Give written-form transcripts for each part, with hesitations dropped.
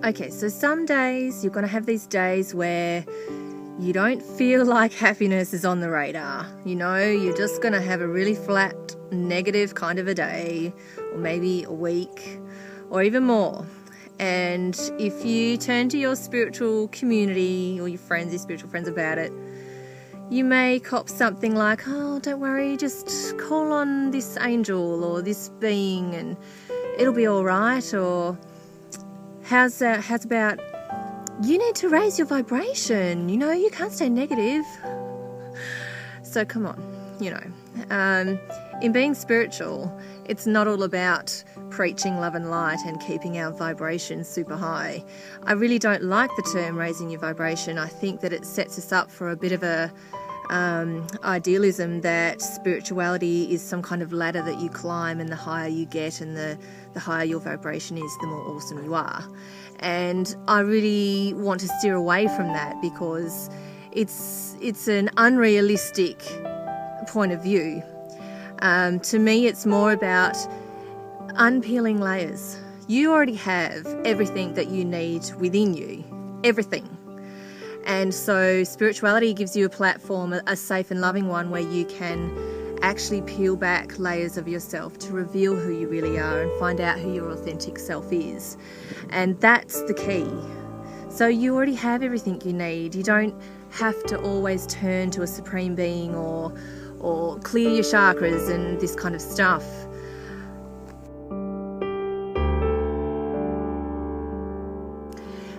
Okay, so some days you're going to have these days where you don't feel like happiness is on the radar. You know, you're just going to have a really flat, negative kind of a day, or maybe a week, or even more. And if you turn to your spiritual community or your spiritual friends about it, you may cop something like, oh, don't worry, just call on this angel or this being and it'll be all right. Or how's about, you need to raise your vibration, you know, you can't stay negative. So come on, you know. In being spiritual, it's not all about preaching love and light and keeping our vibration super high. I really don't like the term raising your vibration. I think that it sets us up for a bit of a idealism that spirituality is some kind of ladder that you climb, and the higher you get and the higher your vibration is, the more awesome you are. And I really want to steer away from that because it's an unrealistic point of view. To me, it's more about unpeeling layers. You already have everything that you need within you, everything. And so spirituality gives you a platform, a safe and loving one, where you can actually peel back layers of yourself to reveal who you really are and find out who your authentic self is. And that's the key. So you already have everything you need. You don't have to always turn to a supreme being or clear your chakras and this kind of stuff.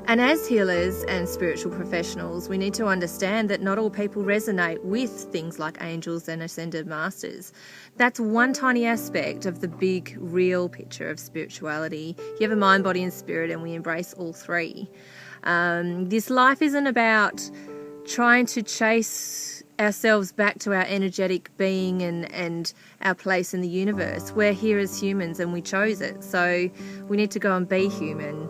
And as healers and spiritual professionals, we need to understand that not all people resonate with things like angels and ascended masters. That's one tiny aspect of the big, real picture of spirituality. You have a mind, body and spirit, and we embrace all three. This life isn't about trying to chase ourselves back to our energetic being and our place in the universe. We're here as humans and we chose it, so we need to go and be human.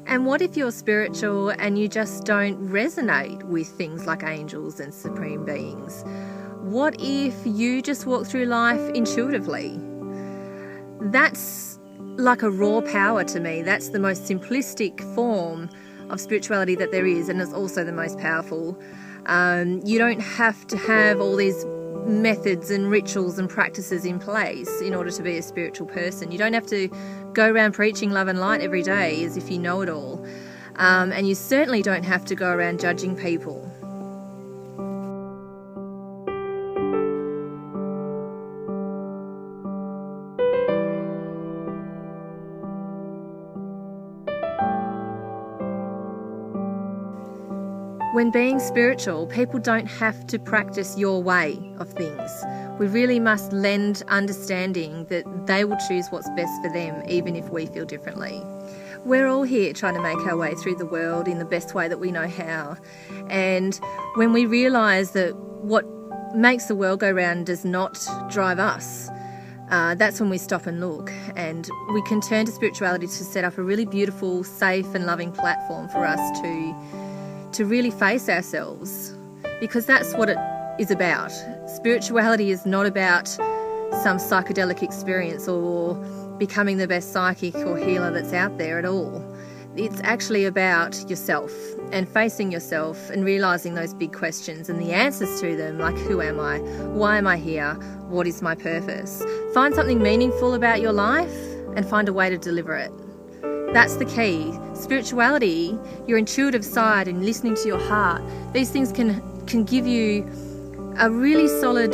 And what if you're spiritual and you just don't resonate with things like angels and supreme beings? What if you just walk through life intuitively? That's like a raw power to me. That's the most simplistic form of spirituality that there is, and it's also the most powerful. You don't have to have all these methods and rituals and practices in place in order to be a spiritual person. You don't have to go around preaching love and light every day as if you know it all. And you certainly don't have to go around judging people. When being spiritual, people don't have to practice your way of things. We really must lend understanding that they will choose what's best for them, even if we feel differently. We're all here trying to make our way through the world in the best way that we know how. And when we realise that what makes the world go round does not drive us, that's when we stop and look, and we can turn to spirituality to set up a really beautiful, safe and loving platform for us to really face ourselves, because that's what it is about. Spirituality is not about some psychedelic experience or becoming the best psychic or healer that's out there at all. It's actually about yourself and facing yourself and realising those big questions and the answers to them, like who am I? Why am I here? What is my purpose? Find something meaningful about your life and find a way to deliver it. That's the key. Spirituality, your intuitive side and listening to your heart, these things can give you a really solid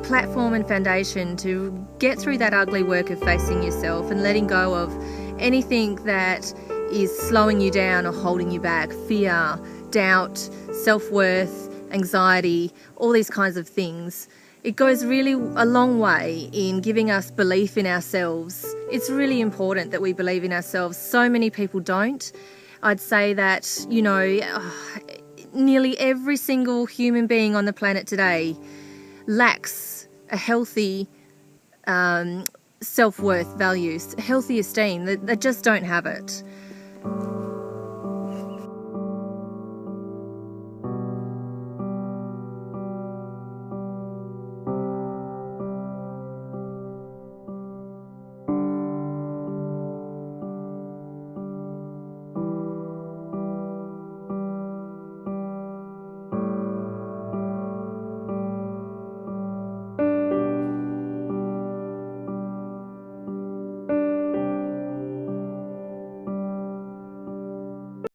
platform and foundation to get through that ugly work of facing yourself and letting go of anything that is slowing you down or holding you back. Fear, doubt, self-worth, anxiety, all these kinds of things. It goes really a long way in giving us belief in ourselves. It's really important that we believe in ourselves. So many people don't. I'd say that, you know, nearly every single human being on the planet today lacks a healthy self-worth values, healthy esteem. They just don't have it.